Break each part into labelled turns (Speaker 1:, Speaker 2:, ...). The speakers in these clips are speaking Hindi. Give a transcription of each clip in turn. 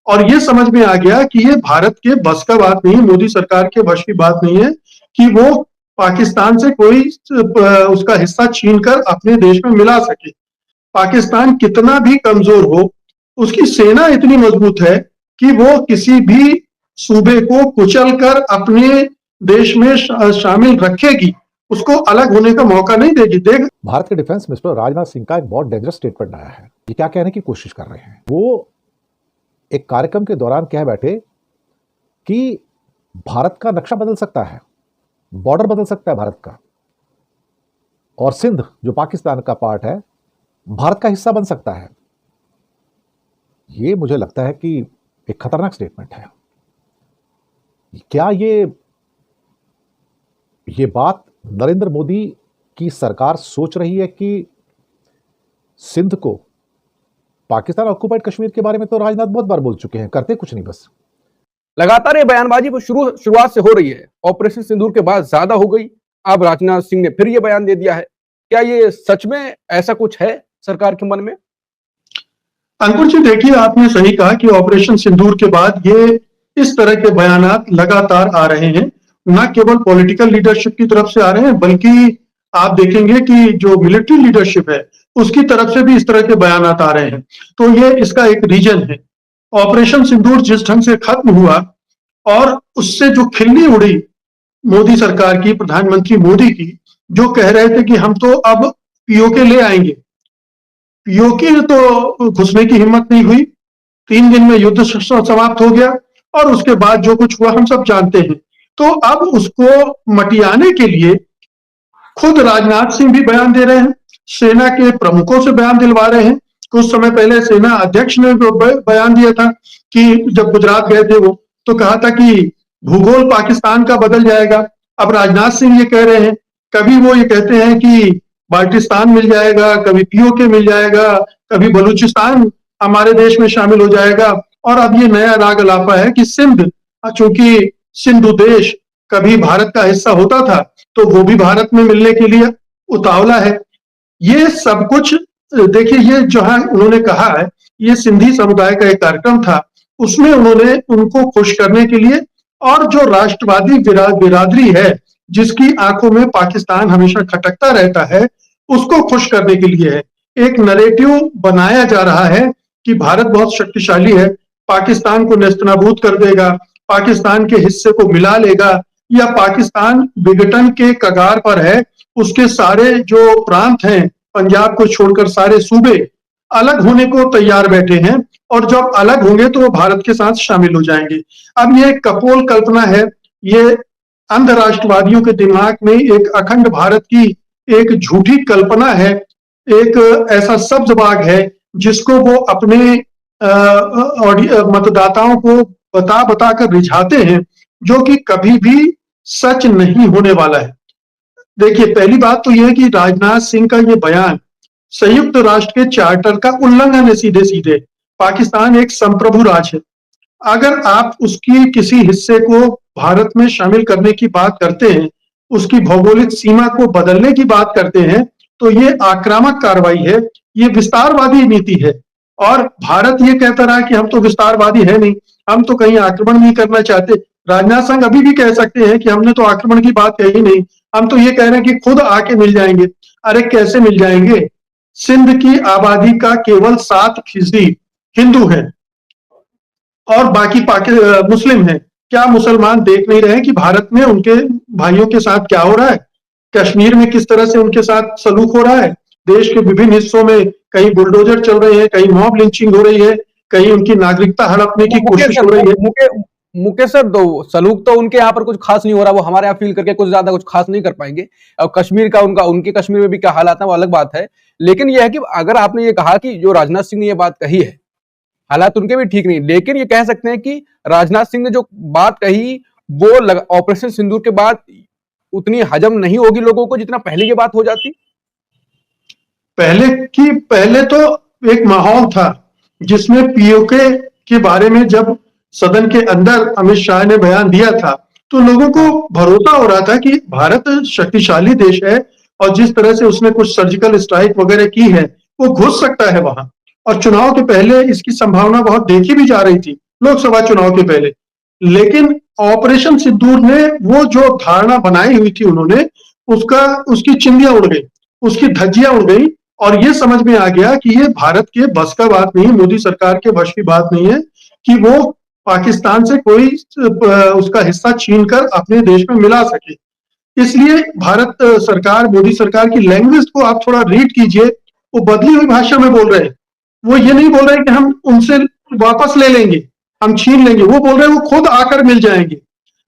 Speaker 1: और ये समझ में आ गया कि ये भारत के बस का बात नहीं है, मोदी सरकार के वश की बात नहीं है कि वो पाकिस्तान से कोई उसका हिस्सा छीनकर अपने देश में मिला सके। पाकिस्तान कितना भी कमजोर हो, उसकी सेना इतनी मजबूत है कि वो किसी भी सूबे को कुचलकर अपने देश में शामिल रखेगी, उसको अलग होने का मौका नहीं देगी।
Speaker 2: भारत के डिफेंस मिनिस्टर राजनाथ सिंह का एक बहुत डेंजरस स्टेटमेंट आया है। ये क्या कहने की कोशिश कर रहे हैं? वो एक कार्यक्रम के दौरान कह बैठे कि भारत का नक्शा बदल सकता है, बॉर्डर बदल सकता है भारत का, और सिंध जो पाकिस्तान का पार्ट है भारत का हिस्सा बन सकता है। ये मुझे लगता है कि एक खतरनाक स्टेटमेंट है। क्या ये बात नरेंद्र मोदी की सरकार सोच रही है कि सिंध को पाकिस्तान ऑक्युपाइड कश्मीर के बारे में तो राजनाथ बहुत बार बोल चुके हैं, करते कुछ नहीं बस।
Speaker 3: लगातार ये बयानबाजी शुरुआत से हो रही है, ऑपरेशन सिंदूर के बाद ज्यादा हो गई। अब राजनाथ सिंह ने फिर ये बयान दे दिया है। क्या ये सच में ऐसा कुछ है सरकार के मन में?
Speaker 1: अंकुर जी, देखिए, आपने सही कहा कि ऑपरेशन सिंदूर के बाद ये इस तरह के बयानात लगातार आ रहे हैं। न केवल पॉलिटिकल लीडरशिप की तरफ से आ रहे हैं, बल्कि आप देखेंगे कि जो मिलिट्री लीडरशिप है उसकी तरफ से भी इस तरह के बयानात आ रहे हैं। तो ये इसका एक रीजन है। ऑपरेशन सिंदूर जिस ढंग से खत्म हुआ और उससे जो खिल्ली उड़ी मोदी सरकार की, प्रधानमंत्री मोदी की, जो कह रहे थे कि हम तो अब पीओके ले आएंगे, पीओके तो घुसने की हिम्मत नहीं हुई। 3 दिन में युद्ध समाप्त हो गया और उसके बाद जो कुछ हुआ हम सब जानते हैं। तो अब उसको मटियाने के लिए खुद राजनाथ सिंह भी बयान दे रहे हैं, सेना के प्रमुखों से बयान दिलवा रहे हैं। कुछ समय पहले सेना अध्यक्ष ने बयान दिया था कि जब गुजरात गए थे वो, तो कहा था कि भूगोल पाकिस्तान का बदल जाएगा। अब राजनाथ सिंह ये कह रहे हैं, कभी वो ये कहते हैं कि बाल्टिस्तान मिल जाएगा, कभी पीओके मिल जाएगा, कभी बलूचिस्तान हमारे देश में शामिल हो जाएगा, और अब ये नया राग अलापा है कि सिंध, चूंकि सिंधु देश कभी भारत का हिस्सा होता था तो वो भी भारत में मिलने के लिए उतावला है। ये सब कुछ देखिए, ये जो है उन्होंने कहा है, ये सिंधी समुदाय का एक कार्यक्रम था, उसमें उन्होंने उनको खुश करने के लिए, और जो राष्ट्रवादी बिरादरी है जिसकी आंखों में पाकिस्तान हमेशा खटकता रहता है, उसको खुश करने के लिए है। एक नैरेटिव बनाया जा रहा है कि भारत बहुत शक्तिशाली है, पाकिस्तान को नेस्तनाबूद कर देगा, पाकिस्तान के हिस्से को मिला लेगा, या पाकिस्तान विघटन के कगार पर है, उसके सारे जो प्रांत हैं, पंजाब को छोड़कर सारे सूबे अलग होने को तैयार बैठे हैं, और जब अलग होंगे तो वो भारत के साथ शामिल हो जाएंगे। अब ये कपोल कल्पना है, ये अंध राष्ट्रवादियों के दिमाग में एक अखंड भारत की एक झूठी कल्पना है, एक ऐसा सब्ज बाग है जिसको वो अपने मतदाताओं को बता बता कर रिझाते हैं, जो कि कभी भी सच नहीं होने वाला है। देखिए, पहली बात तो यह है कि राजनाथ सिंह का ये बयान संयुक्त राष्ट्र के चार्टर का उल्लंघन है सीधे सीधे। पाकिस्तान एक संप्रभु राज्य है। अगर आप उसकी किसी हिस्से को भारत में शामिल करने की बात करते हैं, उसकी भौगोलिक सीमा को बदलने की बात करते हैं, तो ये आक्रामक कार्रवाई है, ये विस्तारवादी नीति है। और भारत ये कहता रहा कि हम तो विस्तारवादी है नहीं, हम तो कहीं आक्रमण नहीं करना चाहते। राजनाथ सिंह अभी भी कह सकते हैं कि हमने तो आक्रमण की बात कही नहीं, हम तो ये कह रहे हैं कि खुद आके मिल जाएंगे। अरे कैसे मिल जाएंगे? सिंध की आबादी का केवल 7% हिंदू है और बाकी मुस्लिम है। क्या मुसलमान देख नहीं रहे कि भारत में उनके भाइयों के साथ क्या हो रहा है? कश्मीर में किस तरह से उनके साथ सलूक हो रहा है? देश के विभिन्न हिस्सों में कहीं बुलडोजर चल रहे हैं, कहीं मॉब लिंचिंग हो रही है, कहीं उनकी नागरिकता हड़पने की कोशिश हो रही है।
Speaker 3: मुकेश सर, तो सलूक तो उनके यहाँ पर कुछ खास नहीं हो रहा, वो हमारे यहाँ फील करके कुछ ज्यादा कुछ खास नहीं कर पाएंगे। अब कश्मीर का उनके कश्मीर में भी क्या हालात है वो अलग बात है। लेकिन यह है कि अगर आपने ये कहा कि जो राजनाथ सिंह ने ये बात कही है, हालात उनके भी ठीक नहीं, लेकिन ये कह सकते हैं कि राजनाथ सिंह ने जो बात कही वो ऑपरेशन सिंदूर के बाद उतनी हजम नहीं होगी लोगों को जितना पहले ये बात हो जाती।
Speaker 1: पहले तो एक माहौल था जिसमें पीओके के बारे में जब सदन के अंदर अमित शाह ने बयान दिया था तो लोगों को भरोसा हो रहा था कि भारत शक्तिशाली देश है, और जिस तरह से उसने कुछ सर्जिकल स्ट्राइक वगैरह की है वो घुस सकता है वहां, और चुनाव के पहले इसकी संभावना बहुत देखी भी जा रही थी। लोकसभा चुनाव के पहले। लेकिन ऑपरेशन सिंदूर ने वो जो धारणा बनाई हुई थी उन्होंने, उसकी चिंदियां उड़ गई, उसकी धज्जियां उड़ गई, और ये समझ में आ गया कि ये भारत के बस का बात नहीं, मोदी सरकार के वश की बात नहीं है कि वो पाकिस्तान से कोई उसका हिस्सा छीनकर अपने देश में मिला सके। इसलिए भारत सरकार, मोदी सरकार की लैंग्वेज को आप थोड़ा रीड कीजिए, वो बदली हुई भाषा में बोल रहे हैं। वो ये नहीं बोल रहे कि हम उनसे वापस ले लेंगे, हम छीन लेंगे, वो बोल रहे हैं वो खुद आकर मिल जाएंगे।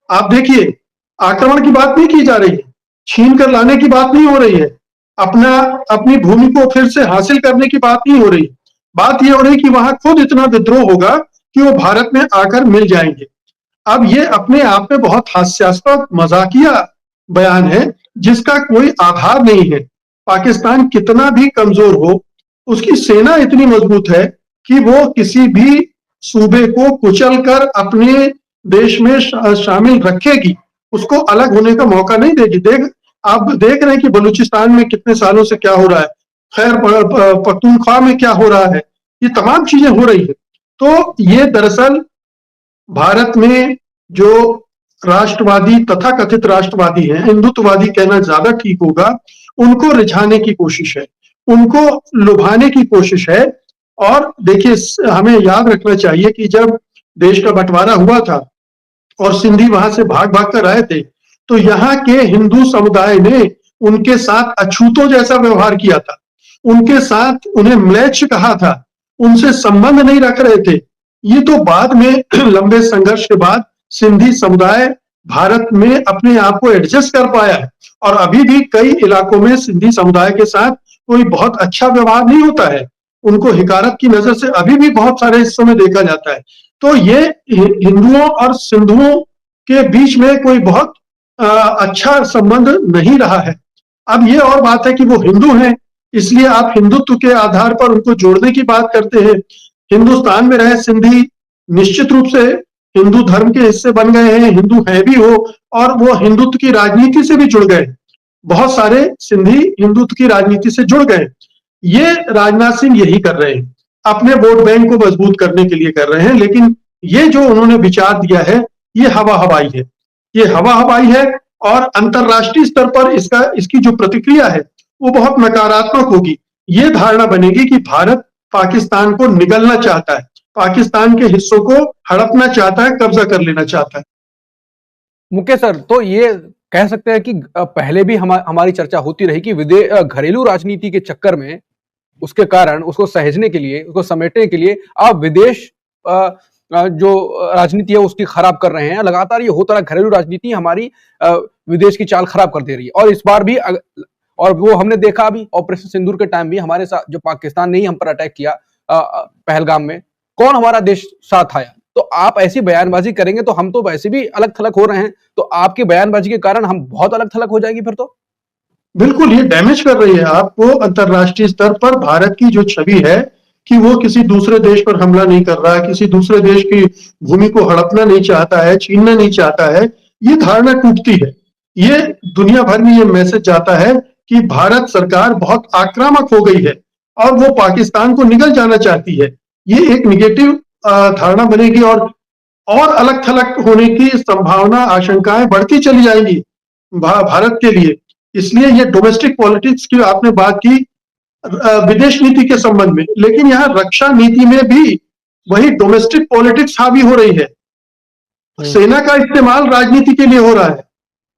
Speaker 1: आप देखिए, आक्रमण की बात नहीं की जा रही है, छीन कर लाने की बात नहीं हो रही है, अपनी भूमि को फिर से हासिल करने की बात नहीं हो रही। बात यह हो रही कि वहां खुद इतना विद्रोह होगा कि वो भारत में आकर मिल जाएंगे। अब ये अपने आप में बहुत हास्यास्पद, मजाकिया बयान है जिसका कोई आधार नहीं है। पाकिस्तान कितना भी कमजोर हो, उसकी सेना इतनी मजबूत है कि वो किसी भी सूबे को कुचलकर अपने देश में शामिल रखेगी, उसको अलग होने का मौका नहीं देगी। आप देख रहे हैं कि बलूचिस्तान में कितने सालों से क्या हो रहा है, खैर पख्तूनख्वा में क्या हो रहा है, ये तमाम चीजें हो रही है। तो ये दरअसल भारत में जो राष्ट्रवादी, तथाकथित राष्ट्रवादी हैं, हिंदुत्ववादी कहना ज्यादा ठीक होगा, उनको रिझाने की कोशिश है, उनको लुभाने की कोशिश है। और देखिए, हमें याद रखना चाहिए कि जब देश का बंटवारा हुआ था और सिंधी वहां से भाग भाग कर आए थे, तो यहाँ के हिंदू समुदाय ने उनके साथ अछूतों जैसा व्यवहार किया था, उनके साथ उन्हें म्लेच्छ कहा था, उनसे संबंध नहीं रख रहे थे। ये तो बाद में लंबे संघर्ष के बाद सिंधी समुदाय भारत में अपने आप को एडजस्ट कर पाया है, और अभी भी कई इलाकों में सिंधी समुदाय के साथ कोई बहुत अच्छा व्यवहार नहीं होता है, उनको हिकारत की नजर से अभी भी बहुत सारे हिस्सों में देखा जाता है। तो ये हिंदुओं और सिंधुओं के बीच में कोई बहुत अच्छा संबंध नहीं रहा है। अब ये और बात है कि वो हिंदू हैं, इसलिए आप हिंदुत्व के आधार पर उनको जोड़ने की बात करते हैं। हिंदुस्तान में रहे सिंधी निश्चित रूप से हिंदू धर्म के हिस्से बन गए हैं, हिंदू है भी हो, और वो हिंदुत्व की राजनीति से भी जुड़ गए। बहुत सारे सिंधी हिंदुत्व की राजनीति से जुड़ गए। ये राजनाथ सिंह यही कर रहे हैं, अपने वोट बैंक को मजबूत करने के लिए कर रहे हैं। लेकिन ये जो उन्होंने विचार दिया है, ये हवा हवाई है, ये हवा हवाई है, और अंतरराष्ट्रीय स्तर पर इसकी जो प्रतिक्रिया है वो बहुत नकारात्मक होगी। ये धारणा बनेगी कि भारत पाकिस्तान को निगलना चाहता है, पाकिस्तान के हिस्सों को हड़पना चाहता है, कब्जा कर लेना चाहता है।
Speaker 3: मुकेश सर, तो ये कह सकते हैं कि पहले भी हमारी चर्चा होती रही कि घरेलू राजनीति के चक्कर में, उसके कारण उसको सहेजने के लिए, उसको समेटने के लिए आप विदेश जो राजनीति है उसकी खराब कर रहे हैं। लगातार ये होता रहा, घरेलू राजनीति हमारी विदेश की चाल खराब कर दे रही है। और इस बार भी, और वो हमने देखा अभी ऑपरेशन सिंदूर के टाइम भी हमारे साथ जो पाकिस्तान ने ही हम पर अटैक किया पहलगाम में, कौन हमारा देश साथ आया? तो आप ऐसी बयानबाजी करेंगे तो हम तो वैसे भी अलग थलग हो रहे हैं, तो आपकी बयानबाजी के कारण हम बहुत अलग थलग हो जाएंगे फिर तो।
Speaker 1: बिल्कुल, ये डैमेज कर रही है आपको। अंतरराष्ट्रीय स्तर पर भारत की जो छवि है कि वो किसी दूसरे देश पर हमला नहीं कर रहा है, किसी दूसरे देश की भूमि को हड़पना नहीं चाहता है, छीनना नहीं चाहता है, ये धारणा टूटती है। ये दुनिया भर में ये मैसेज जाता है कि भारत सरकार बहुत आक्रामक हो गई है और वो पाकिस्तान को निगल जाना चाहती है। ये एक निगेटिव धारणा बनेगी, और अलग थलग होने की संभावना, आशंकाएं बढ़ती चली जाएंगी भारत के लिए। इसलिए ये डोमेस्टिक पॉलिटिक्स की आपने बात की विदेश नीति के संबंध में, लेकिन यहाँ रक्षा नीति में भी वही डोमेस्टिक पॉलिटिक्स हावी हो रही है। सेना का इस्तेमाल राजनीति के लिए हो रहा है।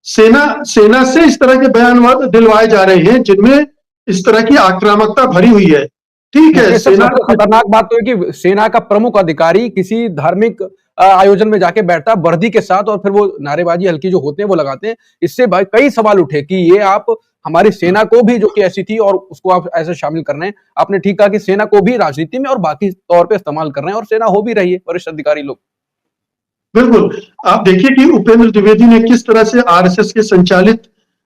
Speaker 1: सेना से इस तरह के बयान दिलवाए जा रहे हैं जिनमें इस तरह की आक्रामकता भरी हुई है। ठीक है,
Speaker 3: सेना खतरनाक बात तो है कि सेना का प्रमुख अधिकारी किसी धार्मिक आयोजन में जाके बैठता है वर्दी के साथ, और फिर वो नारेबाजी हल्की जो होते हैं वो लगाते हैं। इससे भाई कई सवाल उठे कि ये आप हमारी सेना को भी, जो कि ऐसी थी, और उसको आप ऐसे शामिल कर रहे हैं। आपने ठीक कहा कि सेना को भी राजनीति में और बाकी तौर पे इस्तेमाल कर रहे हैं, और सेना हो भी रही है, वरिष्ठ अधिकारी लोग।
Speaker 1: बिल्कुल, आप देखिए कि उपेंद्र द्विवेदी ने किस तरह से आरएसएस के संचालित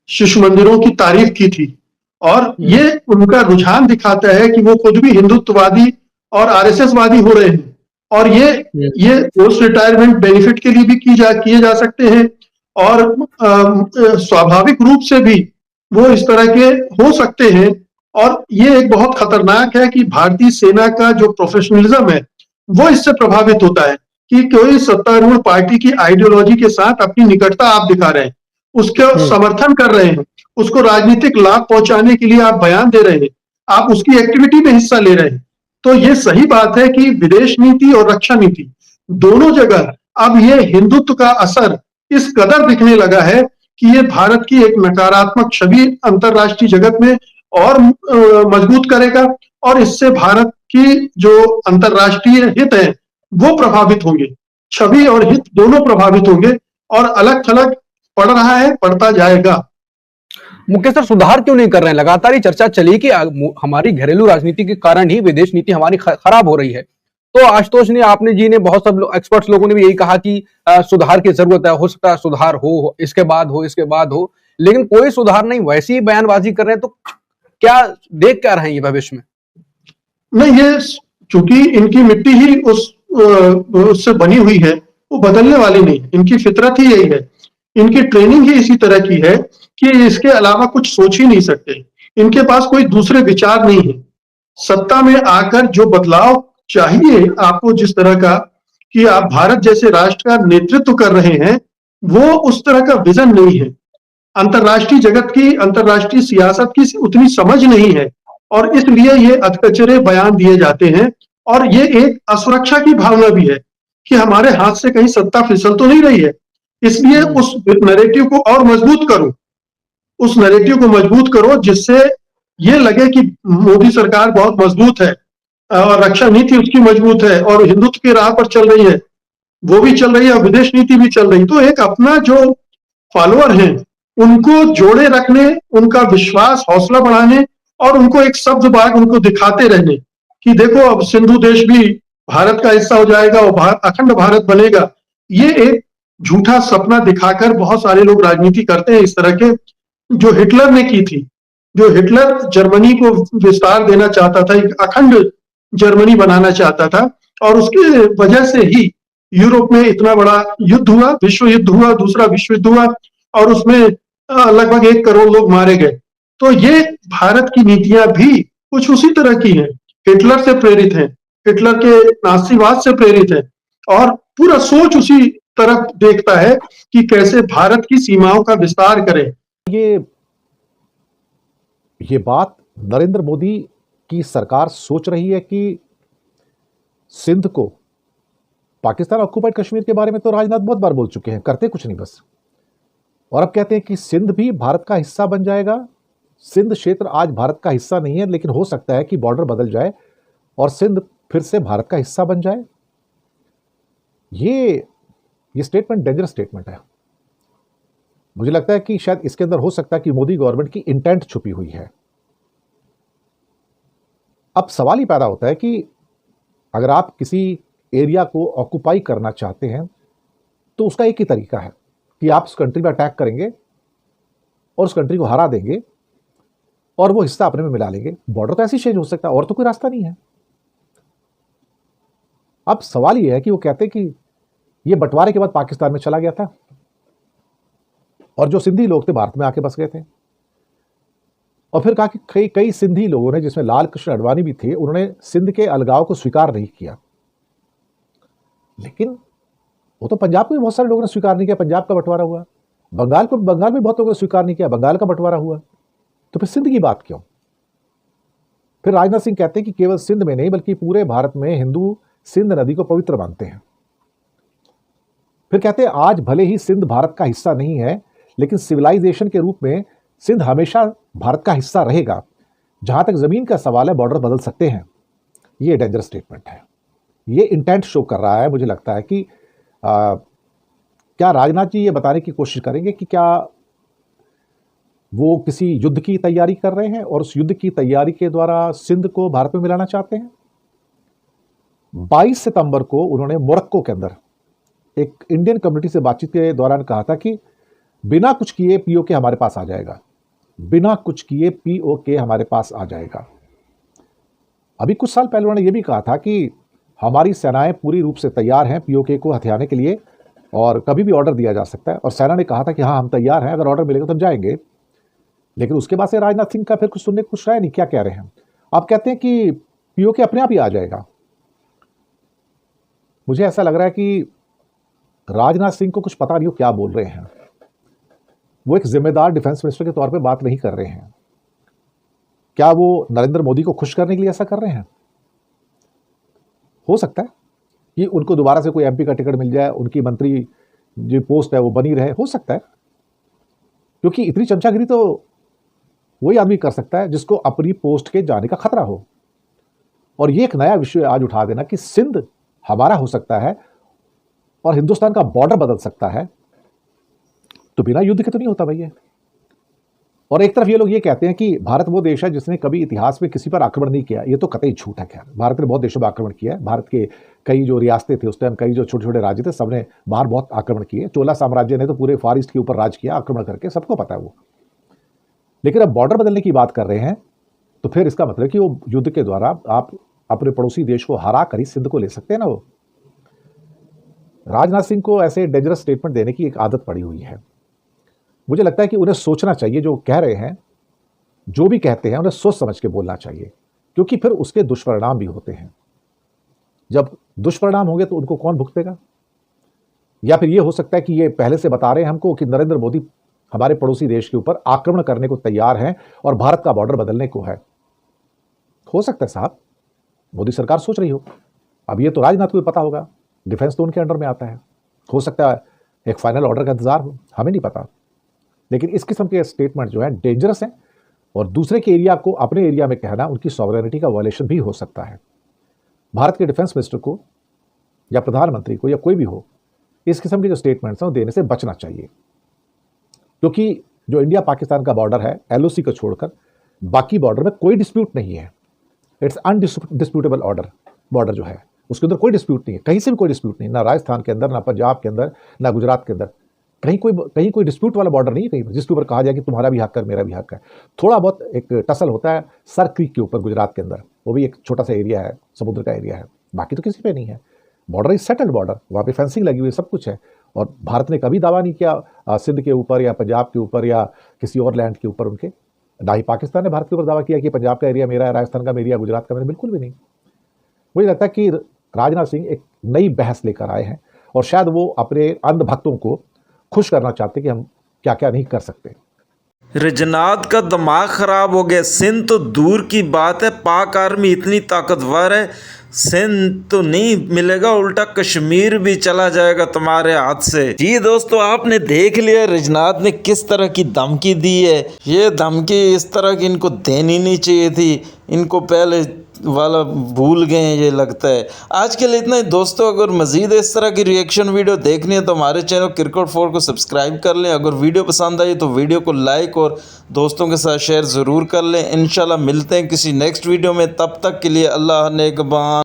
Speaker 1: शिशु मंदिरों की तारीफ की थी, और ये उनका रुझान दिखाता है कि वो खुद भी हिंदुत्ववादी और आरएसएस वादी हो रहे हैं। और ये पोस्ट रिटायरमेंट बेनिफिट के लिए भी किए जा सकते हैं, और स्वाभाविक रूप से भी वो इस तरह के हो सकते हैं। और ये एक बहुत खतरनाक है कि भारतीय सेना का जो प्रोफेशनलिज्म है वो इससे प्रभावित होता है। कि कोई सत्तारूढ़ पार्टी की आइडियोलॉजी के साथ अपनी निकटता आप दिखा रहे हैं, उसके समर्थन कर रहे हैं, उसको राजनीतिक लाभ पहुंचाने के लिए आप बयान दे रहे हैं, आप उसकी एक्टिविटी में हिस्सा ले रहे हैं। तो ये सही बात है कि विदेश नीति और रक्षा नीति दोनों जगह अब ये हिंदुत्व का असर इस कदर दिखने लगा है कि ये भारत की एक नकारात्मक छवि अंतरराष्ट्रीय जगत में और मजबूत करेगा, और इससे भारत की जो अंतरराष्ट्रीय हित है वो प्रभावित होंगे, छवि और हित दोनों प्रभावित होंगे, और अलग थलग पड़ रहा है, पड़ता जाएगा।
Speaker 3: मुकेश सर, सुधार क्यों नहीं कर रहे हैं? लगातार ये चर्चा चली कि हमारी घरेलू राजनीति के कारण ही विदेश नीति हमारी खराब हो रही है। तो आशुतोष ने, आपने जी ने, बहुत सब एक्सपर्ट्स लोगों ने भी यही कहा कि सुधार की जरूरत है, हो सकता है सुधार हो, इसके बाद हो, इसके बाद हो, लेकिन कोई सुधार नहीं, वैसी ही बयानबाजी कर रहे हैं। तो क्या देख क्या रहे हैं ये भविष्य में?
Speaker 1: नहीं, ये चूंकि इनकी मिट्टी ही उससे बनी हुई है, वो बदलने वाली नहीं, इनकी फितरत ही यही है, इनकी ट्रेनिंग ही इसी तरह की है कि इसके अलावा कुछ सोच ही नहीं सकते, इनके पास कोई दूसरे विचार नहीं है। सत्ता में आकर जो बदलाव चाहिए आपको, जिस तरह का कि आप भारत जैसे राष्ट्र का नेतृत्व कर रहे हैं, वो उस तरह का विजन नहीं है। अंतरराष्ट्रीय जगत की, अंतरराष्ट्रीय सियासत की उतनी समझ नहीं है, और इसलिए ये अधकचरे बयान दिए जाते हैं। और ये एक असुरक्षा की भावना भी है कि हमारे हाथ से कहीं सत्ता फिसल तो नहीं रही है, इसलिए उस नैरेटिव को और मजबूत करो, उस नैरेटिव को मजबूत करो जिससे ये लगे कि मोदी सरकार बहुत मजबूत है, और रक्षा नीति उसकी मजबूत है, और हिंदुत्व की राह पर चल रही है, वो भी चल रही है, और विदेश नीति भी चल रही। तो एक अपना जो फॉलोअर हैं उनको जोड़े रखने, उनका विश्वास, हौसला बढ़ाने, और उनको एक शब्द बाग उनको दिखाते रहने कि देखो अब सिंधु देश भी भारत का हिस्सा हो जाएगा और अखंड भारत बनेगा। ये एक झूठा सपना दिखाकर बहुत सारे लोग राजनीति करते हैं इस तरह के, जो हिटलर ने की थी। जो हिटलर जर्मनी को विस्तार देना चाहता था, एक अखंड जर्मनी बनाना चाहता था, और उसकी वजह से ही यूरोप में इतना बड़ा युद्ध हुआ, विश्व युद्ध हुआ, दूसरा विश्व युद्ध हुआ, और उसमें लगभग 1 करोड़ लोग मारे गए। तो ये भारत की नीतियां भी कुछ उसी तरह की हैं, हिटलर से प्रेरित हैं, हिटलर के नाजीवाद से प्रेरित है, और पूरा सोच उसी तरफ देखता है कि कैसे भारत की सीमाओं का विस्तार करें।
Speaker 2: ये बात नरेंद्र मोदी की सरकार सोच रही है कि सिंध को, पाकिस्तान ऑक्युपाइड कश्मीर के बारे में तो राजनाथ बहुत बार बोल चुके हैं, करते कुछ नहीं बस, और अब कहते हैं कि सिंध भी भारत का हिस्सा बन जाएगा। सिंध क्षेत्र आज भारत का हिस्सा नहीं है, लेकिन हो सकता है कि बॉर्डर बदल जाए और सिंध फिर से भारत का हिस्सा बन जाए। ये स्टेटमेंट डेंजरस स्टेटमेंट है। मुझे लगता है कि शायद इसके अंदर हो सकता है कि मोदी गवर्नमेंट की इंटेंट छुपी हुई है। अब सवाल ही पैदा होता है कि अगर आप किसी एरिया को ऑक्युपाई करना चाहते हैं तो उसका एक ही तरीका है कि आप उस कंट्री पर अटैक करेंगे और उस कंट्री को हरा देंगे और वो हिस्सा अपने में मिला लेंगे। बॉर्डर तो ऐसे चेंज हो सकता है, और तो कोई रास्ता नहीं है। अब सवाल ये है कि वो कहते हैं कि ये बंटवारे के बाद पाकिस्तान में चला गया था और जो सिंधी लोग थे भारत में आके बस गए थे, और फिर कहा कि कई सिंधी लोगों ने, जिसमें लाल कृष्ण आडवाणी भी थे, उन्होंने सिंध के अलगाव को स्वीकार नहीं किया। लेकिन वो तो पंजाब को भी बहुत सारे लोगों ने स्वीकार नहीं किया, पंजाब का बंटवारा हुआ। बंगाल में बहुत लोगों ने स्वीकार नहीं किया, बंगाल का बंटवारा हुआ। तो फिर सिंध की बात क्यों? फिर राजनाथ सिंह कहते हैं कि केवल सिंध में नहीं बल्कि पूरे भारत में हिंदू सिंध नदी को पवित्र मानते हैं। फिर कहते हैं आज भले ही सिंध भारत का हिस्सा नहीं है, लेकिन सिविलाइजेशन के रूप में सिंध हमेशा भारत का हिस्सा रहेगा। जहां तक जमीन का सवाल है, बॉर्डर बदल सकते हैं। ये डेंजरस स्टेटमेंट है। ये इंटेंट शो कर रहा है। मुझे लगता है कि क्या राजनाथ जी ये बताने की कोशिश करेंगे कि क्या वो किसी युद्ध की तैयारी कर रहे हैं और उस युद्ध की तैयारी के द्वारा सिंध को भारत में मिलाना चाहते हैं। 22 सितंबर को उन्होंने मोरक्को के अंदर एक इंडियन कम्युनिटी से बातचीत के दौरान कहा था कि बिना कुछ किए पीओके हमारे पास आ जाएगा, बिना कुछ किए पीओके हमारे पास आ जाएगा। अभी कुछ साल पहले उन्होंने ये भी कहा था कि हमारी सेनाएं पूरी रूप से तैयार हैं पीओके को हथियाने के लिए और कभी भी ऑर्डर दिया जा सकता है, और सेना ने कहा था कि हाँ हम तैयार हैं, अगर ऑर्डर मिलेगा तो हम जाएंगे। लेकिन उसके बाद से राजनाथ सिंह का फिर कुछ सुनने कुछ रहा नहीं। क्या कह रहे हैं आप? कहते हैं कि पीओके अपने आप ही आ जाएगा। मुझे ऐसा लग रहा है कि राजनाथ सिंह को कुछ पता नहीं हो क्या बोल रहे हैं। वो एक जिम्मेदार डिफेंस मिनिस्टर के तौर पे बात नहीं कर रहे हैं। क्या वो नरेंद्र मोदी को खुश करने के लिए ऐसा कर रहे हैं? हो सकता है कि उनको दोबारा से कोई एमपी का टिकट मिल जाए, उनकी मंत्री जो पोस्ट है वो बनी रहे, हो सकता है। क्योंकि इतनी चमचागिरी तो वही आदमी कर सकता है जिसको अपनी पोस्ट के जाने का खतरा हो। और ये एक नया विषय आज उठा देना कि सिंध हमारा हो सकता है और हिंदुस्तान का बॉर्डर बदल सकता है, तो बिना युद्ध के तो नहीं होता भैया। और एक तरफ ये लोग ये कहते हैं कि भारत वो देश है जिसने कभी इतिहास में किसी पर आक्रमण नहीं किया। ये तो कतई झूठ है। खैर, भारत ने बहुत देशों पर आक्रमण किया है। भारत के कई जो रियासतें थे उस टाइम, कई जो छोटे छोटे राज्य थे, सबने बाहर बहुत आक्रमण किए। चोला साम्राज्य ने तो पूरे फार ईस्ट के ऊपर राज किया आक्रमण करके, सबको पता है वो। लेकिन अब बॉर्डर बदलने की बात कर रहे हैं तो फिर इसका मतलब कि वो युद्ध के द्वारा आप अपने पड़ोसी देश को हरा कर ही सिंध को ले सकते हैं ना। वो राजनाथ सिंह को ऐसे डेंजरस स्टेटमेंट देने की एक आदत पड़ी हुई है। मुझे लगता है कि उन्हें सोचना चाहिए, जो कह रहे हैं, जो भी कहते हैं, उन्हें सोच समझ के बोलना चाहिए, क्योंकि फिर उसके दुष्परिणाम भी होते हैं। जब दुष्परिणाम होंगे तो उनको कौन भुगतेगा? या फिर ये हो सकता है कि ये पहले से बता रहे हैं हमको कि नरेंद्र मोदी हमारे पड़ोसी देश के ऊपर आक्रमण करने को तैयार हैं और भारत का बॉर्डर बदलने को है। हो सकता है साहब, मोदी सरकार सोच रही हो। अब ये तो राजनाथ को भी पता होगा, डिफेंस तो उनके अंडर में आता है। हो सकता है एक फाइनल ऑर्डर का इंतजार हो, हमें नहीं पता। लेकिन इस किस्म के स्टेटमेंट जो है डेंजरस हैं, और दूसरे के एरिया को अपने एरिया में कहना उनकी सॉवरेनिटी का वायलेशन भी हो सकता है। भारत के डिफेंस मिनिस्टर को या प्रधानमंत्री को या कोई भी हो, इस किस्म के जो स्टेटमेंट्स हैं वो देने से बचना चाहिए। क्योंकि जो इंडिया पाकिस्तान का बॉर्डर है, एलओसी को छोड़कर बाकी बॉर्डर में कोई डिस्प्यूट नहीं है। इट्स अनडिस्प्यूटेबल बॉर्डर जो है, उसके अंदर कोई डिस्प्यूट नहीं है, कहीं से भी कोई डिस्प्यूट नहीं, ना राजस्थान के अंदर, ना पंजाब के अंदर, ना गुजरात के अंदर, कहीं कोई डिस्प्यूट वाला बॉर्डर नहीं है। कहीं जिसके ऊपर कहा जाए कि तुम्हारा भी हक है, मेरा भी हक है। थोड़ा बहुत एक टसल होता है सर क्रीक के ऊपर गुजरात के अंदर, वो भी एक छोटा सा एरिया है, समुद्र का एरिया है, बाकी तो किसी पे नहीं है। बॉर्डर इज सेटल्ड बॉर्डर, वहाँ पे फेंसिंग लगी हुई है, सब कुछ है। और भारत ने कभी दावा नहीं किया सिंध के ऊपर या पंजाब के ऊपर या किसी और लैंड के ऊपर उनके। ना ही पाकिस्तान ने भारत के ऊपर दावा किया कि पंजाब का एरिया मेरा है, राजस्थान का मेरा, गुजरात का मेरा, बिल्कुल भी नहीं। मुझे लगता है कि राजनाथ सिंह एक नई बहस लेकर आए हैं और शायद वो अपने अंध भक्तों को खुश करना चाहते कि हम क्या क्या नहीं कर सकते।
Speaker 4: रजनाथ का दिमाग खराब हो गया। सिंध तो दूर की बात है, पाक आर्मी इतनी ताकतवर है, सिंध तो नहीं मिलेगा, उल्टा कश्मीर भी चला जाएगा तुम्हारे हाथ से। जी दोस्तों, आपने देख लिया रजनाथ ने किस तरह की धमकी दी है। ये धमकी इस तरह की इनको देनी नहीं चाहिए थी, इनको पहले वाला भूल गए हैं ये लगता है। आज के लिए इतना ही दोस्तों। अगर मज़ीद इस तरह की रिएक्शन वीडियो देखनी है तो हमारे चैनल क्रिकेट 4 को सब्सक्राइब कर लें। अगर वीडियो पसंद आई तो वीडियो को लाइक और दोस्तों के साथ शेयर ज़रूर कर लें। इंशाल्लाह मिलते हैं किसी नेक्स्ट वीडियो में, तब तक के लिए अल्लाह नेगबान।